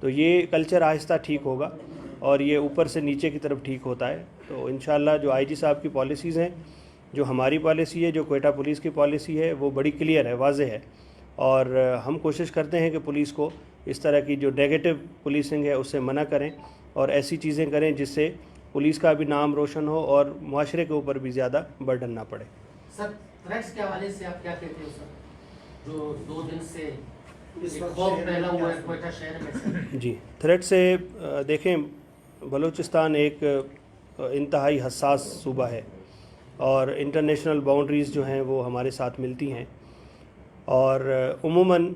تو یہ کلچر آہستہ ٹھیک ہوگا اور یہ اوپر سے نیچے کی طرف ٹھیک ہوتا ہے. تو انشاءاللہ جو آئی جی صاحب کی پالیسیز ہیں, جو ہماری پالیسی ہے, جو کوئٹہ پولیس کی پالیسی ہے, وہ بڑی کلیئر ہے, واضح ہے. اور ہم کوشش کرتے ہیں کہ پولیس کو اس طرح کی جو نیگیٹو پولیسنگ ہے اس سے منع کریں اور ایسی چیزیں کریں جس سے پولیس کا بھی نام روشن ہو اور معاشرے کے اوپر بھی زیادہ برڈن نہ پڑے. سر تھریٹس کے حوالے سے آپ کیا کہتے ہو سر, جو 2 دن سے اس ایک وقت خوف شہر پھیلا میں ہوا ہے کیا کوئٹہ شہر میں سر؟ جی, تھریٹ سے دیکھیں بلوچستان ایک انتہائی حساس صوبہ ہے اور انٹرنیشنل باؤنڈریز جو ہیں وہ ہمارے ساتھ ملتی ہیں اور عموماً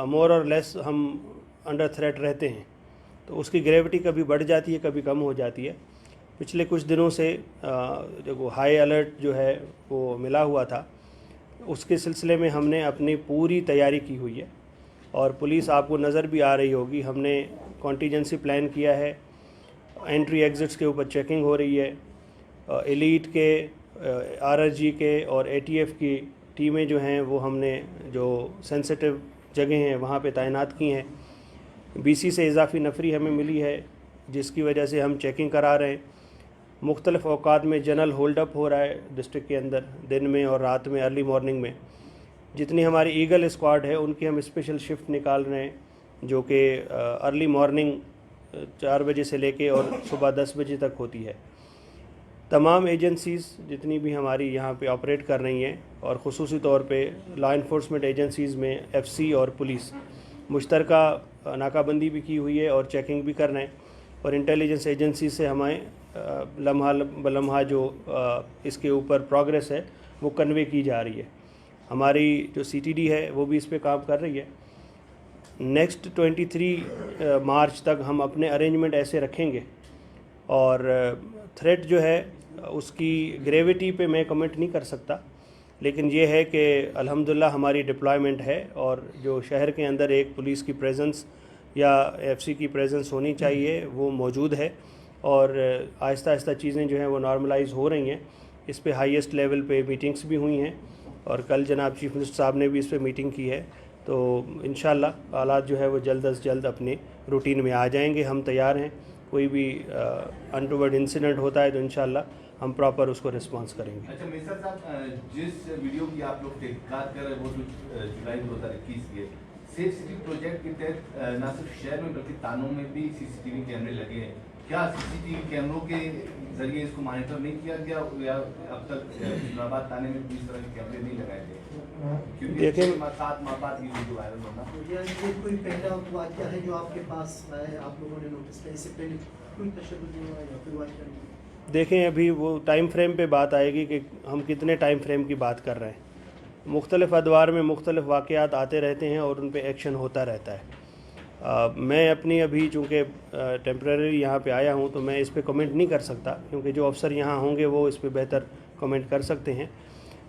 مور اور لیس ہم انڈر تھریٹ رہتے ہیں. تو اس کی گریوٹی کبھی بڑھ جاتی ہے, کبھی کم ہو جاتی ہے. پچھلے کچھ دنوں سے جو ہائی الرٹ جو ہے وہ ملا ہوا تھا, اس کے سلسلے میں ہم نے اپنی پوری تیاری کی ہوئی ہے اور پولیس آپ کو نظر بھی آ رہی ہوگی. ہم نے کانٹیجنسی پلان کیا ہے, انٹری ایگزٹس کے اوپر چیکنگ ہو رہی ہے, ایلیٹ کے, آر ایس جی کے اور اے ٹی ایف کی ٹیمیں جو ہیں وہ ہم نے جو سینسٹیو جگہیں ہیں وہاں پہ تعینات کی ہیں. بی سی سے اضافی نفری ہمیں ملی ہے جس کی وجہ سے ہم چیکنگ کرا رہے ہیں. مختلف اوقات میں جنرل ہولڈ اپ ہو رہا ہے ڈسٹرکٹ کے اندر, دن میں اور رات میں, ارلی مارننگ میں. جتنی ہماری ایگل اسکواڈ ہے ان کی ہم اسپیشل شفٹ نکال رہے ہیں جو کہ ارلی مارننگ 4 بجے سے لے کے اور صبح 10 بجے تک ہوتی ہے. تمام ایجنسیز جتنی بھی ہماری یہاں پہ آپریٹ کر رہی ہیں اور خصوصی طور پہ لا انفورسمنٹ ایجنسیز میں ایف سی اور پولیس مشترکہ ناکہ بندی بھی کی ہوئی ہے اور چیکنگ بھی کر رہے ہیں. اور انٹیلیجنس ایجنسی سے ہمیں لمحہ بلمحہ جو اس کے اوپر پروگریس ہے وہ کنوے کی جا رہی ہے. ہماری جو سی ٹی ڈی ہے وہ بھی اس پہ کام کر رہی ہے. نیکسٹ 23 مارچ تک ہم اپنے ارینجمنٹ ایسے رکھیں گے اور تھریٹ جو ہے اس کی گریوٹی پہ میں کمنٹ نہیں کر سکتا, لیکن یہ ہے کہ الحمدللہ ہماری ڈپلائمنٹ ہے اور جو شہر کے اندر ایک پولیس کی پریزنس یا ایف سی کی پریزنس ہونی چاہیے وہ موجود ہے اور آہستہ آہستہ چیزیں جو ہیں وہ نارملائز ہو رہی ہیں. اس پہ ہائیسٹ لیول پہ میٹنگس بھی ہوئی ہیں اور کل جناب چیف منسٹر صاحب نے بھی اس پہ میٹنگ کی ہے. تو انشاءاللہ حالات جو ہے وہ جلد از جلد اپنے روٹین میں آ جائیں گے. ہم تیار ہیں, کوئی بھی انٹوورڈ انسیڈنٹ ہوتا ہے تو انشاءاللہ ہم پراپر اس کو رسپانس کریں گے. اچھا مرزا صاحب, جس ویڈیو کی آپ لوگ تحقیقات کر رہے ہیں وہ جولائی 2021 کی ہے, سیف سٹی پروجیکٹ کے تحت نہ صرف شہر میں بلکہ تانوں میں بھی سی سی ٹی وی کیمرے لگے ہیں. کیا سی سی ٹی وی کیمروں کے ذریعے اس کو مانیٹر نہیں کیا گیا یا اب تک اسلام آباد تانے میں بھی اس طرح کے کیمرے نہیں لگائے گئے؟ کیونکہ 7 ماہ بعد یہ ویڈیو وائرل ہونا. یہ کوئی پہلا واقعہ ہے جو آپ کے پاس آئے, آپ لوگوں نے نوٹس کیا, اس سے پہلے کوئی تشدد نہیں ہوا یا کوئی واقعہ نہیں؟ دیکھیں ابھی وہ ٹائم فریم پہ بات آئے گی کہ ہم کتنے ٹائم فریم کی بات کر رہے ہیں. مختلف ادوار میں مختلف واقعات آتے رہتے ہیں اور ان پہ ایکشن ہوتا رہتا ہے. میں اپنی ابھی چونکہ ٹیمپریری یہاں پہ آیا ہوں تو میں اس پہ کمنٹ نہیں کر سکتا, کیونکہ جو افسر یہاں ہوں گے وہ اس پہ بہتر کمنٹ کر سکتے ہیں.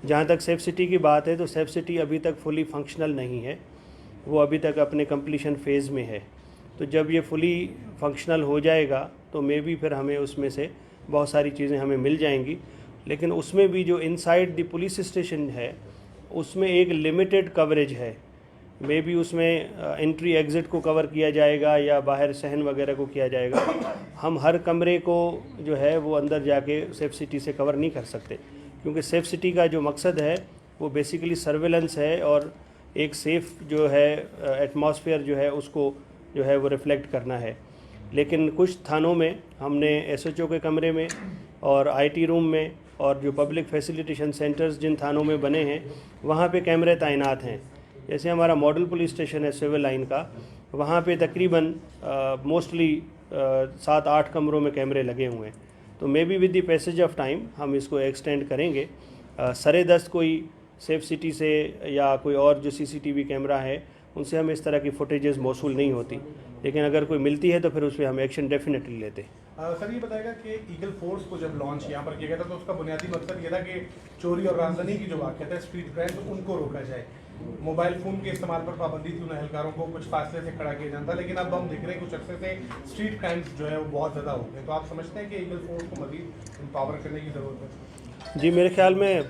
جہاں تک سیف سٹی کی بات ہے تو سیف سٹی ابھی تک فلی فنکشنل نہیں ہے, وہ ابھی تک اپنے کمپلیشن فیز میں ہے. تو جب یہ فلی فنکشنل ہو جائے گا تو مے بی پھر ہمیں اس میں سے بہت ساری چیزیں ہمیں مل جائیں گی. لیکن اس میں بھی جو انسائڈ دی پولیس اسٹیشن ہے اس میں ایک لمیٹڈ کوریج ہے. مے بی اس میں انٹری ایگزٹ کو کور کیا جائے گا یا باہر صحن وغیرہ کو کیا جائے گا. ہم ہر کمرے کو جو ہے وہ اندر جا کے سیف سٹی سے کور نہیں کر سکتے, کیونکہ سیف سٹی کا جو مقصد ہے وہ بیسیکلی سرویلنس ہے اور ایک سیف جو ہے ایٹماسفیئر جو ہے اس کو جو ہے وہ ریفلیکٹ کرنا ہے. لیکن کچھ تھانوں میں ہم نے ایس ایچ او کے کمرے میں اور آئی ٹی روم میں اور جو پبلک فیسیلیٹیشن سینٹرز جن تھانوں میں بنے ہیں وہاں پہ کیمرے تعینات ہیں. جیسے ہمارا ماڈل پولیس اسٹیشن ہے سول لائن کا, وہاں پہ تقریباً موسٹلی 7-8 کمروں میں کیمرے لگے ہوئے ہیں. تو may be with the passage of time ہم اس کو ایکسٹینڈ کریں گے. سرے دست کوئی سیف سٹی سے یا کوئی اور جو سی سی ٹی وی کیمرہ ہے ان سے ہمیں اس طرح کی فوٹیجز موصول نہیں ہوتی, لیکن اگر کوئی ملتی ہے تو پھر اس پہ ہم ایکشن ڈیفینیٹلی لیتے ہیں. سر یہ بتائے گا کہ ایگل فورس کو جب لانچ یہاں پر کیا گیا تھا تو اس کا بنیادی مقصد یہ تھا کہ چوری اور رازدانی کی جو واقعات ہے اسٹریٹ کرائم ان کو روکا جائے. موبائل فون کے استعمال پر پابندی تھی, ان اہلکاروں کو کچھ فاصلے سے کھڑا کیا جاتا, لیکن اب ہم دیکھ رہے ہیں کچھ عرصے سے اسٹریٹ کرائمز جو ہے وہ بہت زیادہ ہو گئے. تو آپ سمجھتے ہیں کہ ایگل فورس کو مزید امپاور کرنے کی ضرورت ہے؟ جی میرے خیال میں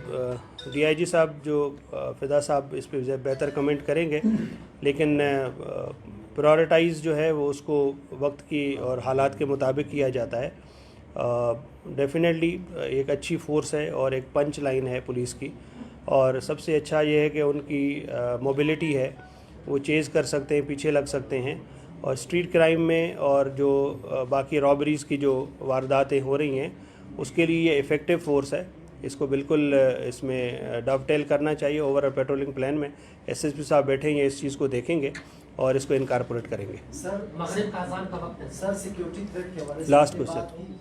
ڈی آئی جی صاحب جو فدا صاحب اس پہ بہتر کمنٹ کریں گے, لیکن پرائورٹائز جو ہے وہ اس کو وقت کی اور حالات کے مطابق کیا جاتا ہے. ڈیفینیٹلی ایک اچھی فورس ہے اور ایک پنچ لائن ہے پولیس کی, اور سب سے اچھا یہ ہے کہ ان کی موبلٹی ہے, وہ چیز کر سکتے ہیں, پیچھے لگ سکتے ہیں, اور اسٹریٹ کرائم میں اور جو باقی رابریز کی جو وارداتیں ہو رہی ہیں اس کے لیے یہ افیکٹو فورس ہے. اس کو بالکل اس میں ڈو ٹیل کرنا چاہیے. اوور آل پیٹرولنگ پلان میں ایس ایس پی صاحب بیٹھیں گے, اس چیز کو دیکھیں گے اور اس کو انکارپوریٹ کریں گے. سر مغرب کا اذان کا وقت ہے. سر سیکیورٹی تھریٹ کے حوالے سے Last بات question. کی,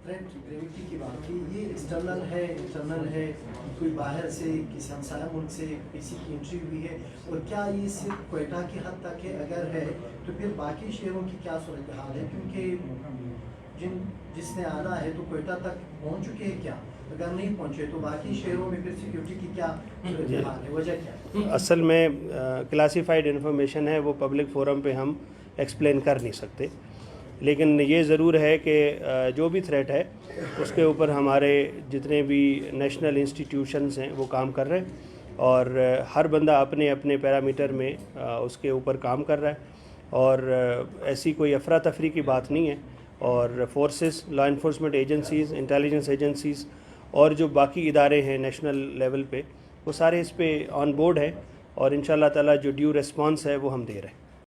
تھریٹ گریوٹی کی بات کی, یہ ایکسٹرنل ہے, انٹرنل ہے, کوئی باہر سے کسی ہمسایہ ملک سے کسی کی انٹری ہوئی ہے, اور کیا یہ صرف کوئٹہ کی حد تک ہے؟ اگر ہے تو پھر باقی شہروں کی کیا صورتحال ہے؟ کیونکہ جس نے آنا ہے تو کوئٹہ تک پہنچ چکے ہیں کیا؟ اگر نہیں پہنچے تو باقی شہروں میں پھر سیکیورٹی کی کیا صورتحال ہے, وجہ کیا ہے؟ اصل میں کلاسیفائڈ انفارمیشن ہے, وہ پبلک فورم پہ ہم ایکسپلین کر نہیں سکتے, لیکن یہ ضرور ہے کہ جو بھی تھریٹ ہے اس کے اوپر ہمارے جتنے بھی نیشنل انسٹیٹیوشنز ہیں وہ کام کر رہے ہیں, اور ہر بندہ اپنے اپنے پیرامیٹر میں اس کے اوپر کام کر رہا ہے, اور ایسی کوئی افراتفری کی بات نہیں ہے. اور forces, law enforcement agencies, intelligence agencies اور جو باقی ادارے ہیں نیشنل لیول پہ, وہ سارے اس پہ آن بورڈ ہیں, اور انشاءاللہ تعالیٰ جو ڈیو ریسپانس ہے وہ ہم دے رہے ہیں.